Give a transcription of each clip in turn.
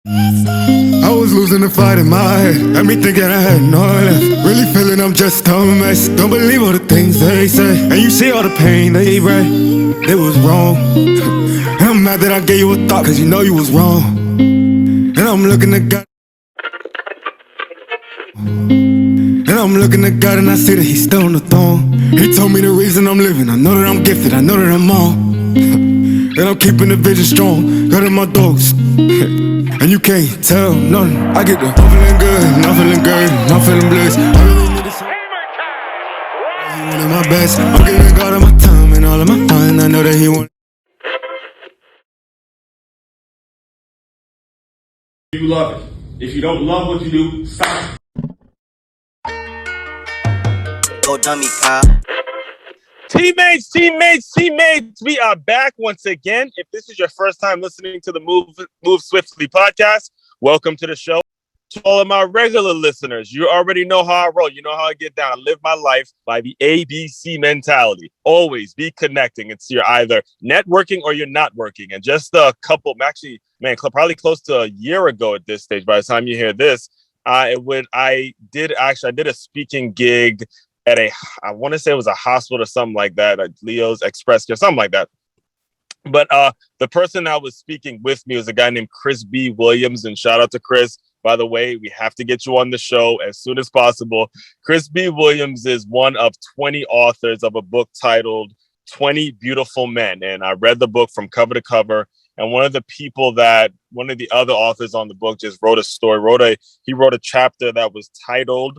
I was losing the fight in my head, had me thinking I had no left. Really feeling I'm just a mess. Don't believe all the things they say, and you see all the pain they write. It was wrong. And I'm mad that I gave you a thought, cause you know you was wrong. And I'm looking at God. And I'm looking at God and I see that he's still on the throne. He told me the reason I'm living. I know that I'm gifted, I know that I'm on. And I'm keeping the vision strong, got in my dogs. And you can't tell nothing. I get the I'm feeling good, I'm feeling good, I'm feeling blessed. I really need this. He wanted my best. I'm giving God all my time and all of my mind. I know that he wants. You love it. If you don't love what you do, stop. Go dummy, Kyle. Teammates, we are back once again. If this is your first time listening to the Move Swiftly podcast, welcome to the show. To all of my regular listeners, you already know how I roll. You know how I get down. I live my life by the ABC mentality. Always be connecting. It's you're either networking or you're not working. And just a couple, actually, probably close to a year ago at this stage, by the time you hear this, I did a speaking gig at I want to say it was a hospital or something like that, Leo's Express Care, something like that. But the person that was speaking with me was a guy named Chris B. Williams, and shout out to Chris. By the way, we have to get you on the show as soon as possible. Chris B. Williams is one of 20 authors of a book titled 20 Beautiful Men. And I read the book from cover to cover. And one of the other authors on the book just wrote a story, he wrote a chapter that was titled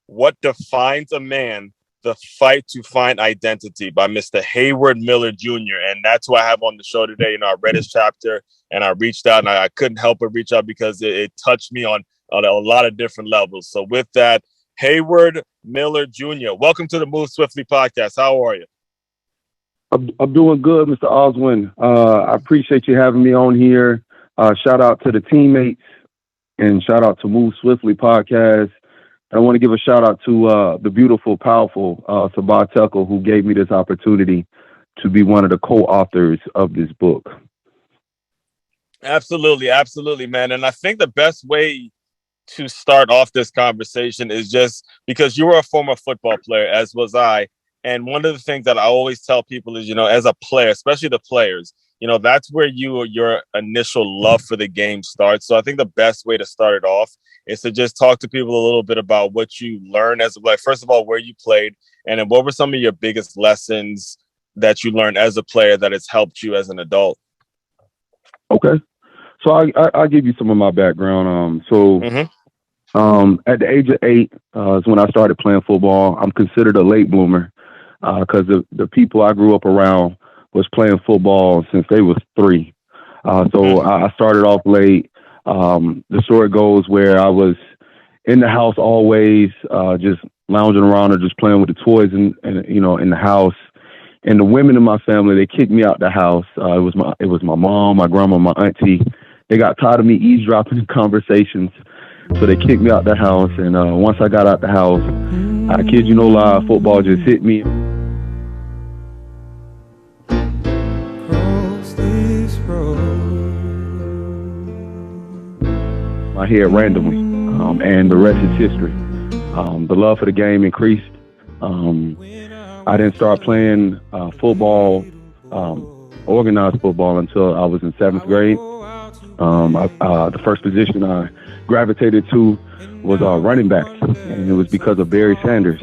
What Defines a Man? The Fight to Find Identity by Mr. Hayward Miller Jr. And that's who I have on the show today. I read his chapter and I reached out, and I couldn't help but reach out because it touched me on a lot of different levels. So with that, Hayward Miller Jr., welcome to the Move Swiftly podcast. How are you? I'm doing good, Mr. Aswand. I appreciate you having me on here. Shout out to the teammates and shout out to Move Swiftly podcast. I want to give a shout out to the beautiful, powerful Saba Tekle, who gave me this opportunity to be one of the co-authors of this book. Absolutely, man. And I think the best way to start off this conversation is just because you were a former football player, as was I. And one of the things that I always tell people is, as a player, especially the players, that's where your initial love for the game starts. So I think the best way to start it off is to just talk to people a little bit about what you learned as a player. First of all, where you played, and then what were some of your biggest lessons that you learned as a player that has helped you as an adult? Okay. So I'll give you some of my background. At the age of 8 is when I started playing football. I'm considered a late bloomer because the people I grew up around was playing football since they was 3. I started off late. The story goes where I was in the house always, just lounging around or just playing with the toys in the house. And the women in my family, they kicked me out the house. It was my mom, my grandma, my auntie. They got tired of me eavesdropping in conversations, so they kicked me out the house. And once I got out the house, I kid you no lie, football just hit me. My head randomly, and the rest is history. The love for the game increased. I didn't start playing football, organized football, until I was in 7th grade. The first position I gravitated to was running back, and it was because of Barry Sanders.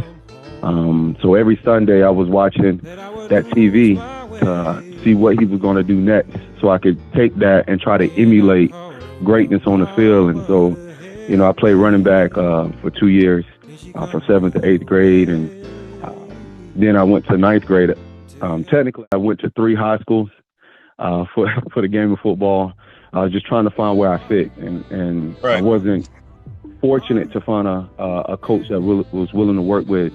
So every Sunday I was watching that TV to see what he was going to do next, so I could take that and try to emulate greatness on the field. And so, I played running back for 2 years, from 7th to 8th grade, and then I went to 9th grade. Technically, I went to 3 high schools for the game of football. I was just trying to find where I fit, and right. I wasn't fortunate to find a coach that was willing to work with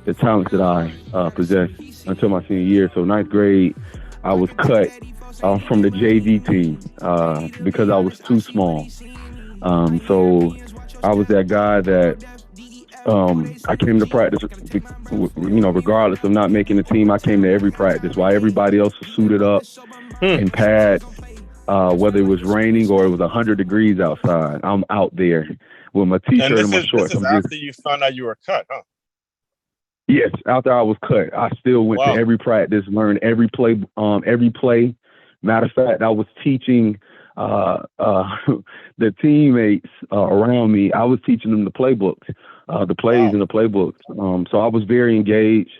the talents that I possessed until my senior year. So 9th grade, I was cut from the JV team because I was too small. So I was that guy that I came to practice, regardless of not making the team. I came to every practice while everybody else was suited up in pads. whether it was raining or it was 100 degrees outside. I'm out there with my t-shirt and my shorts. This is after you found out you were cut, huh? Yes, after I was cut, I still went to every practice, learned every play. Matter of fact, I was teaching the teammates around me. I was teaching them the playbooks, the plays and the playbooks. So I was very engaged.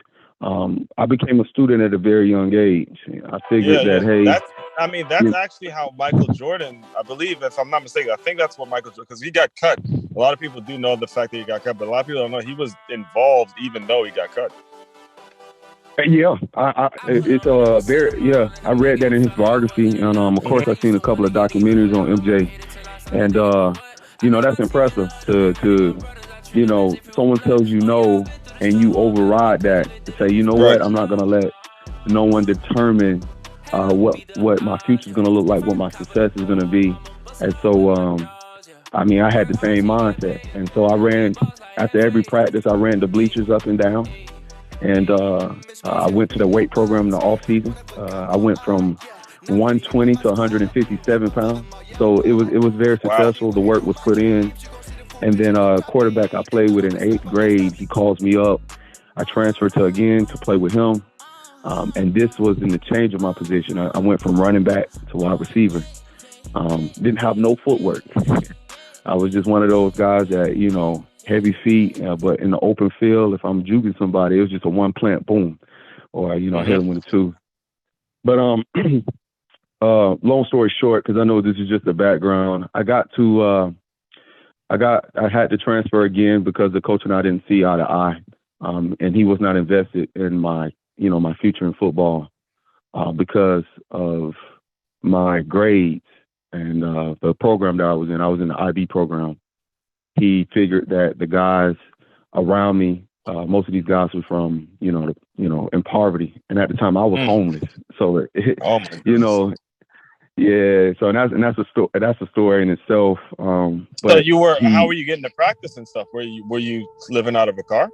I became a student at a very young age. I figured that's actually how Michael Jordan, I believe, if I'm not mistaken, I think that's what Michael Jordan, because he got cut. A lot of people do know the fact that he got cut, but a lot of people don't know he was involved even though he got cut. Yeah, I read that in his biography, and of course I've seen a couple of documentaries on MJ, and that's impressive to someone tells you no and you override that to say, what, I'm not gonna let no one determine what my future is gonna look like, what my success is gonna be. And so I had the same mindset, and so I ran after every practice. I ran the bleachers up and down. And I went to the weight program in the off season. I went from 120 to 157 pounds. So it was very successful. The work was put in. And then quarterback I played with in 8th grade, he calls me up. I transferred to play with him. And this was in the change of my position. I went from running back to wide receiver. Didn't have no footwork. I was just one of those guys that, heavy feet, but in the open field, if I'm juking somebody, it was just a one plant boom, or I hit them with a two. But long story short, because I know this is just the background, I had to transfer again because the coach and I didn't see eye to eye, and he was not invested in my future in football because of my grades and the program that I was in. I was in the IB program. He figured that the guys around me, most of these guys were from, in poverty. And at the time I was homeless. So, yeah. So that's a story in itself. But so how were you getting to practice and stuff? Were you living out of a car?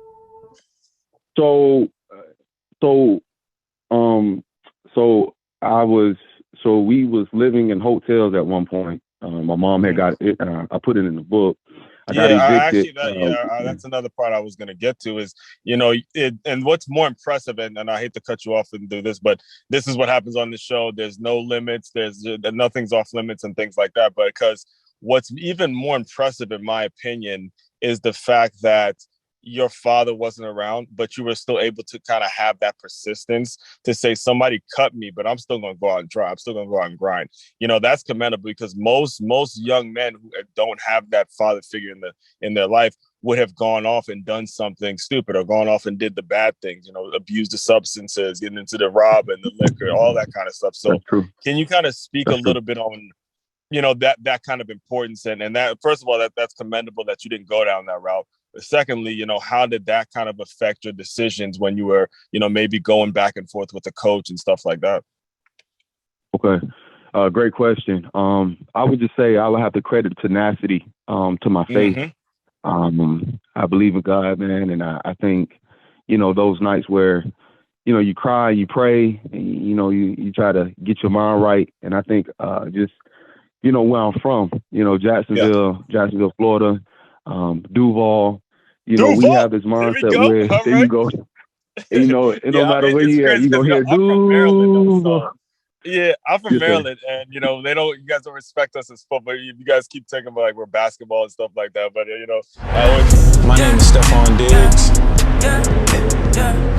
We was living in hotels at one point. My mom had got it. I put it in the book. I got evicted. That's another part I was going to get to is, and what's more impressive, and I hate to cut you off and do this, but this is what happens on the show. There's no limits. Nothing's off limits and things like that. But because what's even more impressive, in my opinion, is the fact that your father wasn't around, but you were still able to kind of have that persistence to say, somebody cut me, but I'm still going to go out and try. I'm still going to go out and grind. That's commendable, because most young men who don't have that father figure in their life would have gone off and done something stupid, or gone off and did the bad things, abused the substances, getting into the rob and the liquor, all that kind of stuff. So can you kind of speak a little bit on, that kind of importance, and that, first of all, that's commendable that you didn't go down that route. Secondly, how did that kind of affect your decisions when you were, maybe going back and forth with the coach and stuff like that? Okay. Great question. I would just say I would have to credit tenacity to my faith. I believe in God, man. And I think, those nights where, you cry, you pray, and, you try to get your mind right. And I think just, where I'm from, Jacksonville, Florida, Duval, Duval, we have this mindset where there you go. It no matter where you at, you go hear Duval. Yeah, I'm from Maryland, and you guys don't respect us as football. You guys keep talking about like we're basketball and stuff like that, but my name is Stephon Diggs.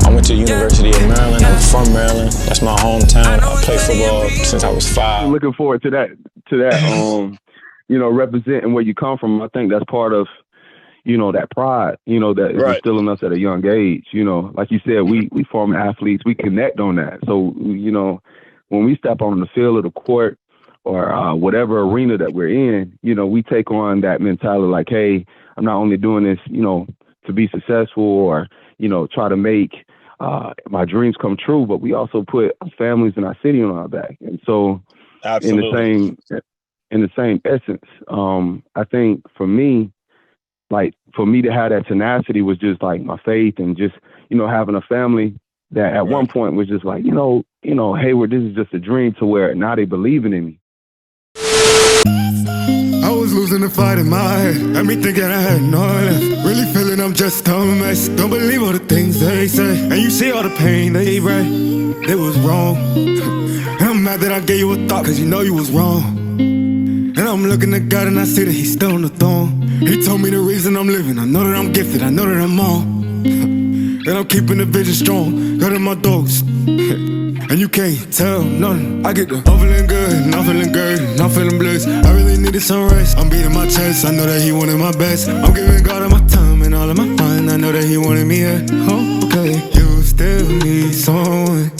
I went to the University of Maryland. I'm from Maryland. That's my hometown. I played football since I was 5. I'm looking forward to that. Representing where you come from. I think that's part of, that pride, that is instilling us at a young age. Like you said, we form athletes. We connect on that. So, when we step on the field of the court or whatever arena that we're in, we take on that mentality like, hey, I'm not only doing this, to be successful or, try to make my dreams come true, but we also put our families and our city on our back. And so absolutely. in the same essence, I think for me to have that tenacity was just like my faith, and just, having a family that at one point was just like, Hayward, this is just a dream, to where now they believing in me. was losing the fight in my head. Had me thinking I had no left. Really feeling I'm just a mess. Don't believe all the things they say. And you see all the pain they write. It was wrong. And I'm mad that I gave you a thought, cause you know you was wrong. And I'm looking at God and I see that he's still on the throne. He told me the reason I'm living. I know that I'm gifted, I know that I'm on. And I'm keeping the vision strong, got in my dogs. And you can't tell nothing. I get the I'm feeling good, I'm feeling good, I'm feeling blessed. I really needed some rest. I'm beating my chest, I know that he wanted my best. I'm giving God all my time and all of my mind. I know that he wanted me at home. Okay, you still need someone.